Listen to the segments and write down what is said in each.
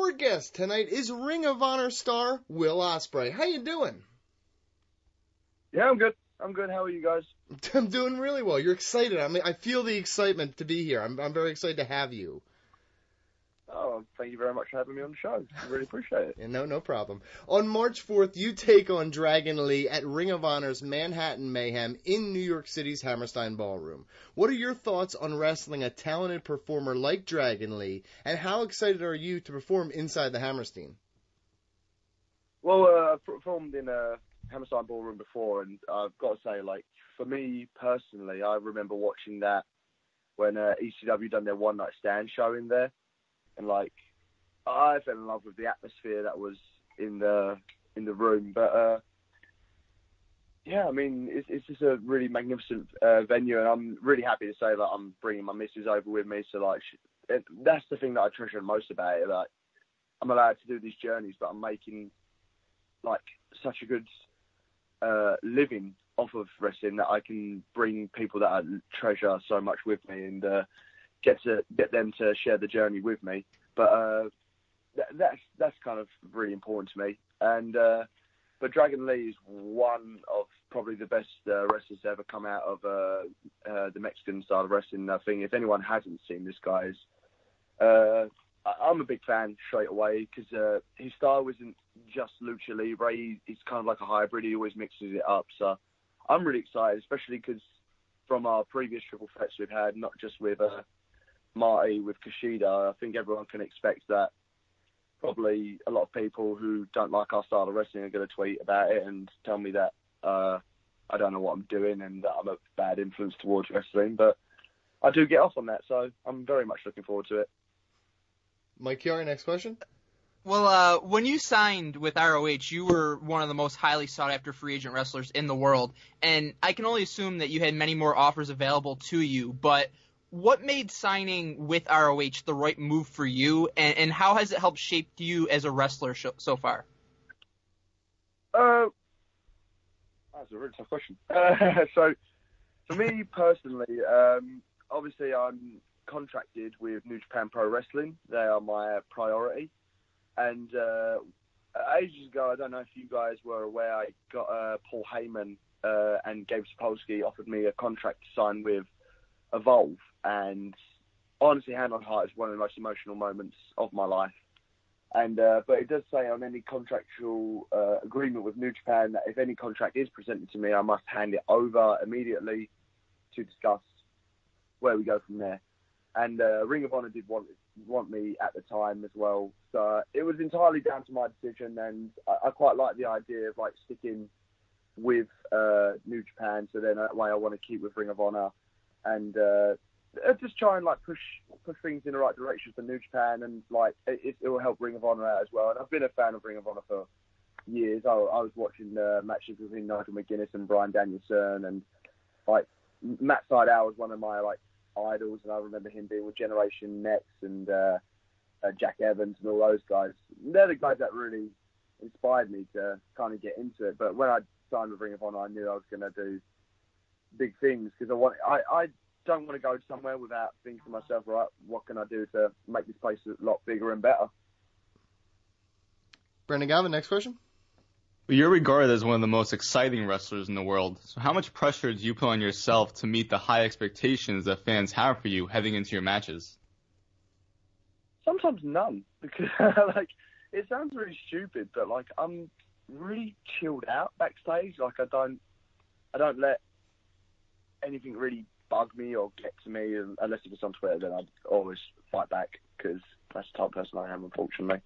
Our guest tonight is Ring of Honor star Will Ospreay. How you doing? Yeah, I'm good. How are you guys? I'm doing really well. You're excited. I feel the excitement to be here. I'm very excited to have you. Oh, thank you very much for having me on the show. I really appreciate it. Yeah, no problem. On March 4th, you take on Dragon Lee at Ring of Honor's Manhattan Mayhem in New York City's Hammerstein Ballroom. What are your thoughts on wrestling a talented performer like Dragon Lee, and how excited are you to perform inside the Hammerstein? Well, I've performed in a Hammerstein Ballroom before, and I've got to say, like, for me personally, I remember watching that when ECW done their one night stand show in there. And like, I fell in love with the atmosphere that was in the room. But yeah, I mean, it's just a really magnificent venue, and I'm really happy to say that I'm bringing my missus over with me. So like, that's the thing that I treasure most about it. Like, I'm allowed to do these journeys, but I'm making like such a good living off of wrestling that I can bring people that I treasure so much with me and get them to share the journey with me. But that's kind of really important to me. And but Dragon Lee is one of probably the best wrestlers to ever come out of the Mexican style of wrestling. I think if anyone hasn't seen this guy's, I'm a big fan straight away because his style isn't just lucha libre. He's kind of like a hybrid. He always mixes it up. So I'm really excited, especially because from our previous triple threats we've had, not just with Marty, with Kushida, I think everyone can expect that probably a lot of people who don't like our style of wrestling are going to tweet about it and tell me that I don't know what I'm doing and that I'm a bad influence towards wrestling. But I do get off on that, so I'm very much looking forward to it. Mike Chiari, next question. Well, when you signed with ROH, you were one of the most highly sought-after free agent wrestlers in the world, and I can only assume that you had many more offers available to you, but what made signing with ROH the right move for you, and how has it helped shape you as a wrestler so far? That's a really tough question. So, for me personally, obviously I'm contracted with New Japan Pro Wrestling. They are my priority. And ages ago, I don't know if you guys were aware, I got Paul Heyman and Gabe Sapolsky offered me a contract to sign with Evolve. And honestly, hand on heart, it's one of the most emotional moments of my life. And but it does say on any contractual agreement with New Japan that if any contract is presented to me, I must hand it over immediately to discuss where we go from there. And Ring of Honor did want me at the time as well. So it was entirely down to my decision, and I quite like the idea of like sticking with New Japan. So then that way I want to keep with Ring of Honor and just try and like push things in the right direction for New Japan, and like it will help Ring of Honor out as well. And I've been a fan of Ring of Honor for years. I was watching matches between Nigel McGuinness and Bryan Danielson, and like Matt Sydal was one of my like idols, and I remember him being with Generation Next and Jack Evans and all those guys. They're the guys that really inspired me to kind of get into it. But when I signed with Ring of Honor, I knew I was going to do big things because I don't want to go somewhere without thinking to myself, right, what can I do to make this place a lot bigger and better? Brandon Galvin, next question. Well, you're regarded as one of the most exciting wrestlers in the world. So how much pressure do you put on yourself to meet the high expectations that fans have for you heading into your matches? Sometimes none, because like it sounds really stupid, but like I'm really chilled out backstage. Like I don't let anything really bug me or get to me, unless if it's on Twitter, then I'd always fight back because that's the type of person I am, unfortunately.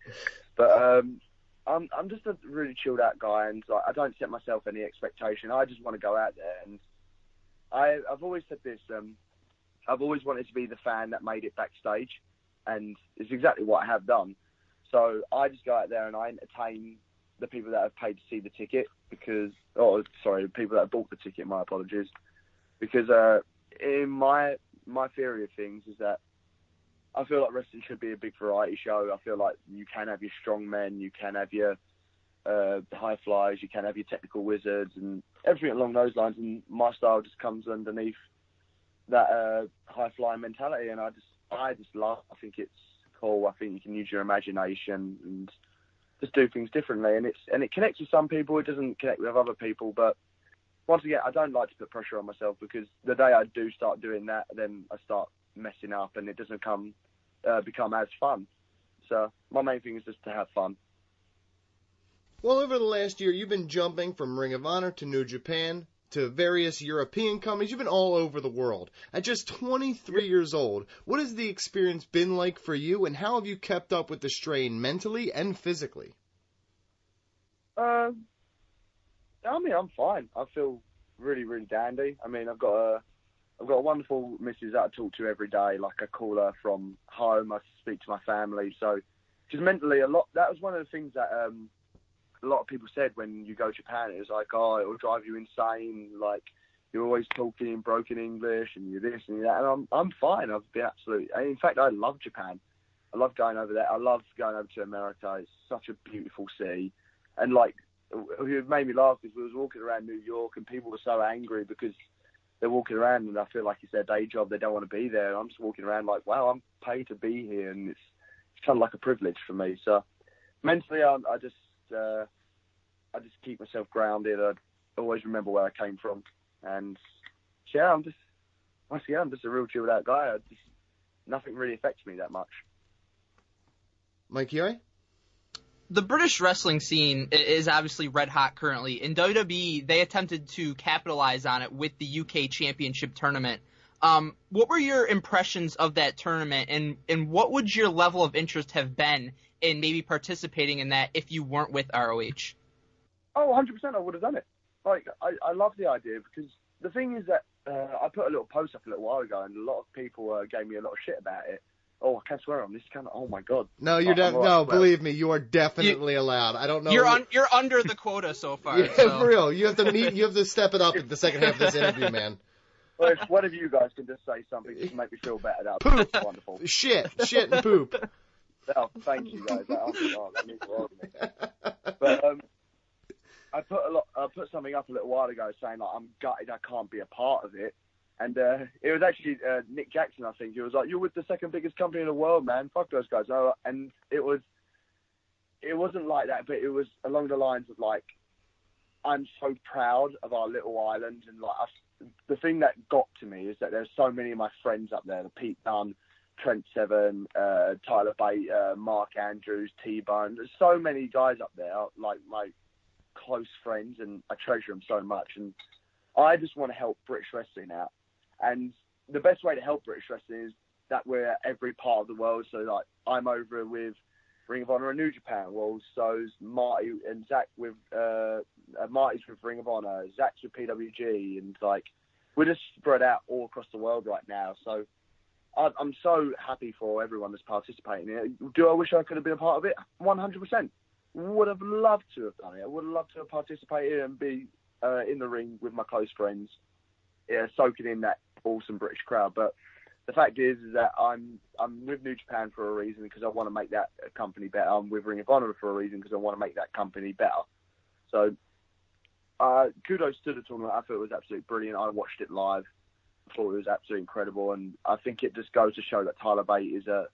But I'm just a really chilled out guy, and like, I don't set myself any expectation. I just want to go out there, and I've always said this. I've always wanted to be the fan that made it backstage, and it's exactly what I have done. So I just go out there and I entertain the people that have paid to see the ticket people that have bought the ticket. My apologies, because in my theory of things is that I feel like wrestling should be a big variety show. I feel like you can have your strong men, you can have your high flyers, you can have your technical wizards, and everything along those lines. And my style just comes underneath that high flying mentality, and I just love. I think it's cool. I think you can use your imagination and just do things differently. And it connects with some people. It doesn't connect with other people. But once again, I don't like to put pressure on myself, because the day I do start doing that, then I start messing up and it doesn't become as fun. So my main thing is just to have fun. Well, over the last year, you've been jumping from Ring of Honor to New Japan to various European companies. You've been all over the world. At just 23 years old, what has the experience been like for you, and how have you kept up with the strain mentally and physically? I mean, I'm fine. I feel really, really dandy. I mean, I've got a wonderful missus that I talk to every day. Like, I call her from home. I speak to my family. So, just mentally, that was one of the things that a lot of people said when you go to Japan. It was like, oh, it will drive you insane. Like, you're always talking in broken English and you're this and you're that. And I'm fine. I've been in fact, I love Japan. I love going over there. I love going over to America. It's such a beautiful city. And like, it made me laugh because we was walking around New York and people were so angry because they're walking around and I feel like it's their day job. They don't want to be there. And I'm just walking around like, wow, I'm paid to be here. And it's kind of like a privilege for me. So mentally, I just keep myself grounded. I always remember where I came from. And yeah, I'm just a real chilled out guy. Nothing really affects me that much. Mike Yoi? The British wrestling scene is obviously red hot currently. In WWE, they attempted to capitalize on it with the UK Championship tournament. What were your impressions of that tournament, and what would your level of interest have been in maybe participating in that if you weren't with ROH? Oh, 100% I would have done it. Like, I love the idea, because the thing is that I put a little post up a little while ago, and a lot of people gave me a lot of shit about it. Oh, I can't swear on this channel. Oh my god. No, believe me, you are definitely allowed. I don't know. You're under the quota so far. Yeah, so. For real. You have to step it up in the second half of this interview, man. Well, if one of you guys can just say something to make me feel better, that would be wonderful. Shit and poop. Oh, thank you guys. That means a lot to me. But I put something up a little while ago saying like I'm gutted I can't be a part of it. And it was actually Nick Jackson, I think. He was like, "You're with the second biggest company in the world, man. Fuck those guys." And it wasn't like that, but it was along the lines of like, I'm so proud of our little island, and like the thing that got to me is that there's so many of my friends up there: the Pete Dunne, Trent Seven, Tyler Bate, Mark Andrews, T-Bone. There's so many guys up there, like my close friends, and I treasure them so much. And I just want to help British wrestling out. And the best way to help British wrestling is that we're at every part of the world. So, like, I'm over with Ring of Honor and New Japan. Well, so's Marty and Zach with Marty's with Ring of Honor, Zach's with PWG, and like we're just spread out all across the world right now. So I'm so happy for everyone that's participating in it. Do I wish I could have been a part of it? 100%. Would have loved to have done it. I would have loved to have participated and be in the ring with my close friends, soaking in that awesome British crowd. But the fact is that I'm with New Japan for a reason, because I want to make that company better. I'm with Ring of Honor for a reason, because I want to make that company better. So kudos to the tournament. I thought it was absolutely brilliant. I watched it live. I thought it was absolutely incredible, and I think it just goes to show that Tyler Bate is a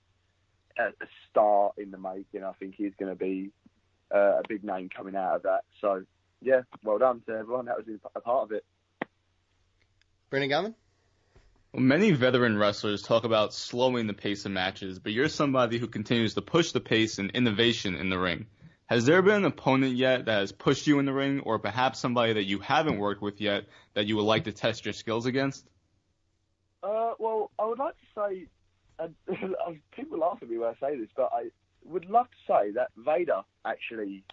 star in the making. I think he's going to be a big name coming out of that. So yeah, well done to everyone that was a part of it. Brandon Gavin? Well, many veteran wrestlers talk about slowing the pace of matches, but you're somebody who continues to push the pace and innovation in the ring. Has there been an opponent yet that has pushed you in the ring, or perhaps somebody that you haven't worked with yet that you would like to test your skills against? Well, I would like to say, and people laugh at me when I say this, but I would love to say that Vader actually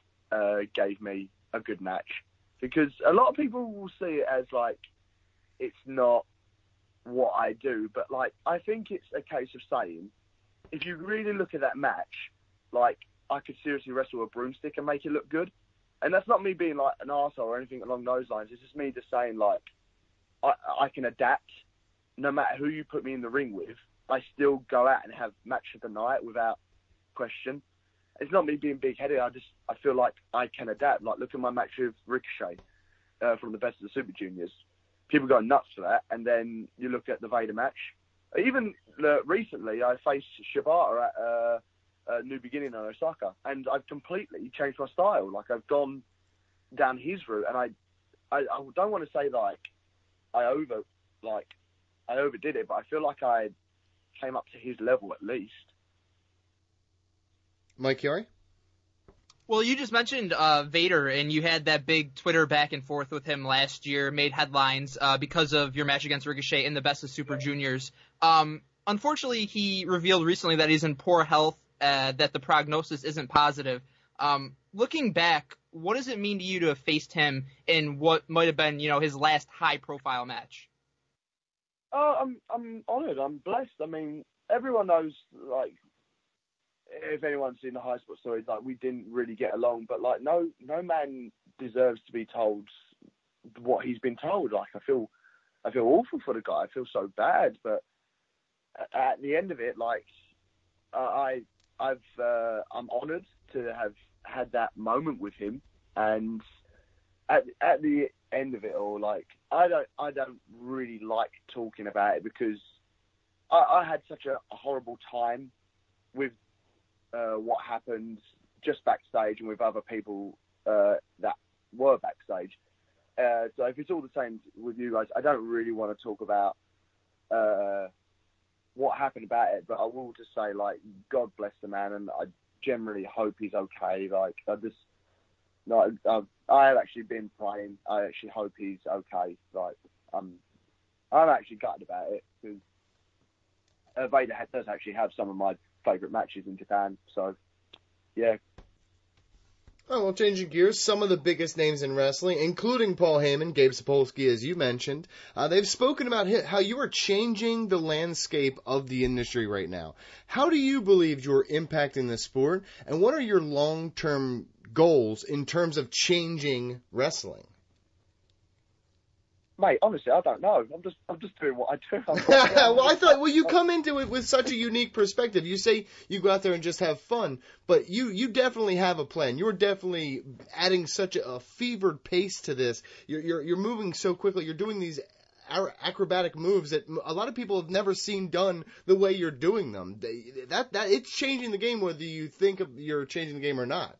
gave me a good match, because a lot of people will see it as like it's not what I do, but like I think it's a case of saying, if you really look at that match, like I could seriously wrestle a broomstick and make it look good. And that's not me being like an arsehole or anything along those lines. It's just me just saying like I can adapt no matter who you put me in the ring with. I still go out and have match of the night without question. It's not me being big-headed. I feel like I can adapt. Like, look at my match with Ricochet from the Best of the Super Juniors. People go nuts for that. And then you look at the Vader match. Even recently, I faced Shibata at New Beginning in Osaka, and I've completely changed my style. Like, I've gone down his route, and I don't want to say like I overdid it, but I feel like I came up to his level at least. Mike Chiari? Well, you just mentioned Vader, and you had that big Twitter back and forth with him last year, made headlines because of your match against Ricochet in the Best of Super Juniors. Unfortunately, he revealed recently that he's in poor health, that the prognosis isn't positive. Looking back, what does it mean to you to have faced him in what might have been, his last high-profile match? Oh, I'm honoured. I'm blessed. I mean, everyone knows, like, if anyone's seen the high spot stories, like, we didn't really get along, but like, no man deserves to be told what he's been told. Like, I feel awful for the guy. I feel so bad, but at the end of it, like, I'm honoured to have had that moment with him, and at the end of it all, like, I don't really like talking about it because I had such a horrible time with what happened just backstage and with other people that were backstage. So if it's all the same with you guys, I don't really want to talk about what happened about it, but I will just say, like, God bless the man, and I generally hope he's okay. Like, I have actually been praying. I actually hope he's okay. Like, I'm actually gutted about it because Vader does actually have some of my favourite matches in Japan. So, yeah. Oh, well, changing gears, some of the biggest names in wrestling, including Paul Heyman, Gabe Sapolsky, as you mentioned, they've spoken about how you are changing the landscape of the industry right now. How do you believe you're impacting the sport, and what are your long-term goals in terms of changing wrestling? Mate, honestly, I don't know. I'm just doing what I do. Well, you come into it with such a unique perspective. You say you go out there and just have fun, but you definitely have a plan. You're definitely adding such a fevered pace to this. You're moving so quickly. You're doing these acrobatic moves that a lot of people have never seen done the way you're doing them. That it's changing the game, whether you think you're changing the game or not.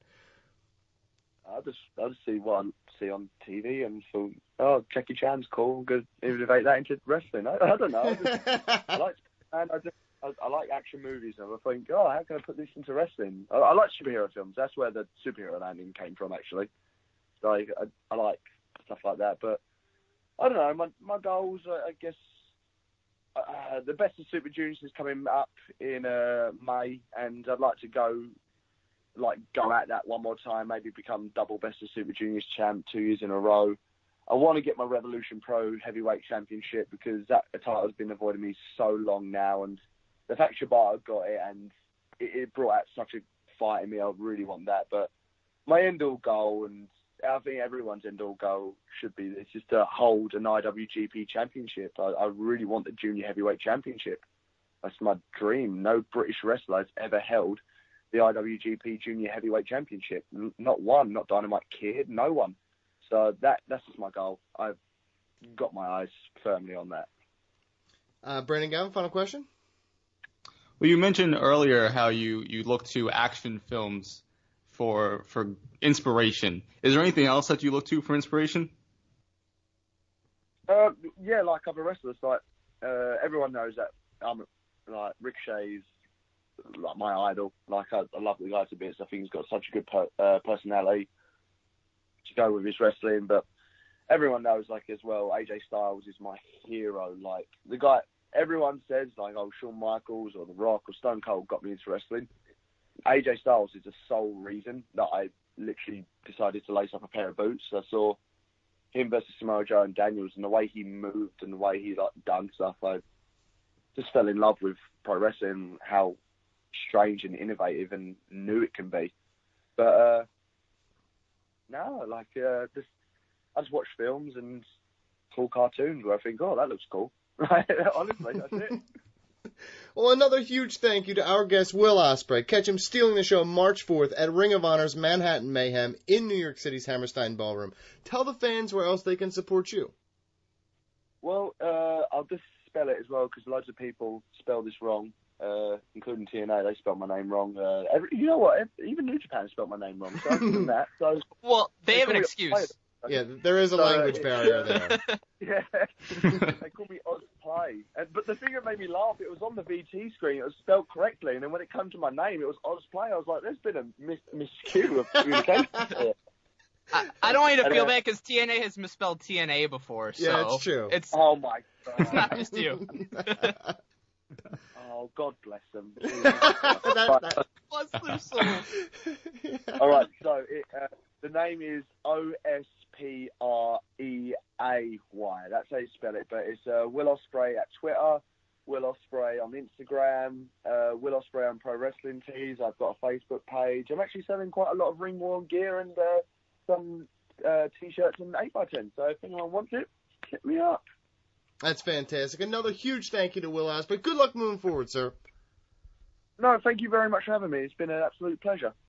I just see what I see on TV and thought, oh, Jackie Chan's cool. Good, innovate that into wrestling. I don't know. I like action movies, and I think, oh, how can I put this into wrestling? I like superhero films. That's where the superhero landing came from, actually. So I like stuff like that. But I don't know. My goals, I guess, the Best of Super Juniors is coming up in May, and I'd like to go at that one more time, maybe become double Best of Super Juniors champ 2 years in a row. I want to get my Revolution Pro Heavyweight Championship because that title has been avoiding me so long now, and the fact Shibata got it and it brought out such a fight in me, I really want that. But my end-all goal, and I think everyone's end-all goal should be this, is to hold an IWGP Championship. I really want the Junior Heavyweight Championship. That's my dream. No British wrestler has ever held the IWGP Junior Heavyweight Championship. Not one, not Dynamite Kid, no one. So that's just my goal. I've got my eyes firmly on that. Brandon Gowan, final question? Well, you mentioned earlier how you look to action films for inspiration. Is there anything else that you look to for inspiration? Yeah, like other wrestlers. Like, everyone knows that like Ricochet's like my idol. Like, I love the guy to bits. I think he's got such a good personality to go with his wrestling. But everyone knows, like, as well, AJ Styles is my hero. Like, the guy, everyone says, like, oh, Shawn Michaels or The Rock or Stone Cold got me into wrestling. AJ Styles is the sole reason that I literally decided to lace up a pair of boots. I saw him versus Samoa Joe and Daniels, and the way he moved and the way he, like, done stuff, I just fell in love with pro wrestling, how strange and innovative and new it can be. But no, like, I just watch films and cool cartoons where I think, oh, that looks cool. Honestly, that's it. Well, another huge thank you to our guest, Will Ospreay. Catch him stealing the show March 4th at Ring of Honor's Manhattan Mayhem in New York City's Hammerstein Ballroom. Tell the fans where else they can support you. Well, I'll just spell it as well, because loads of people spell this wrong, including TNA. They spelled my name wrong. You know what? Even New Japan spelled my name wrong. So I've given that. So Well, they have an call me excuse. Yeah, there is a language barrier there. Yeah, they call me Ospreay. But the thing that made me laugh, it was on the VT screen, it was spelled correctly, and then when it came to my name, it was Ospreay. I was like, there's been a miscue of communication here. I don't want you to feel bad because TNA has misspelled TNA before. So Yeah, it's true. Oh my God. It's not just you. Oh, God bless them. Bless their soul. All right, so the name is Ospreay. That's how you spell it, but it's Will Ospreay at Twitter, Will Ospreay on Instagram, Will Ospreay on Pro Wrestling Tees. I've got a Facebook page. I'm actually selling quite a lot of ring-worn gear and some T-shirts and 8x10. So if anyone wants it, hit me up. That's fantastic. Another huge thank you to Will Ospreay. Good luck moving forward, sir. No, thank you very much for having me. It's been an absolute pleasure.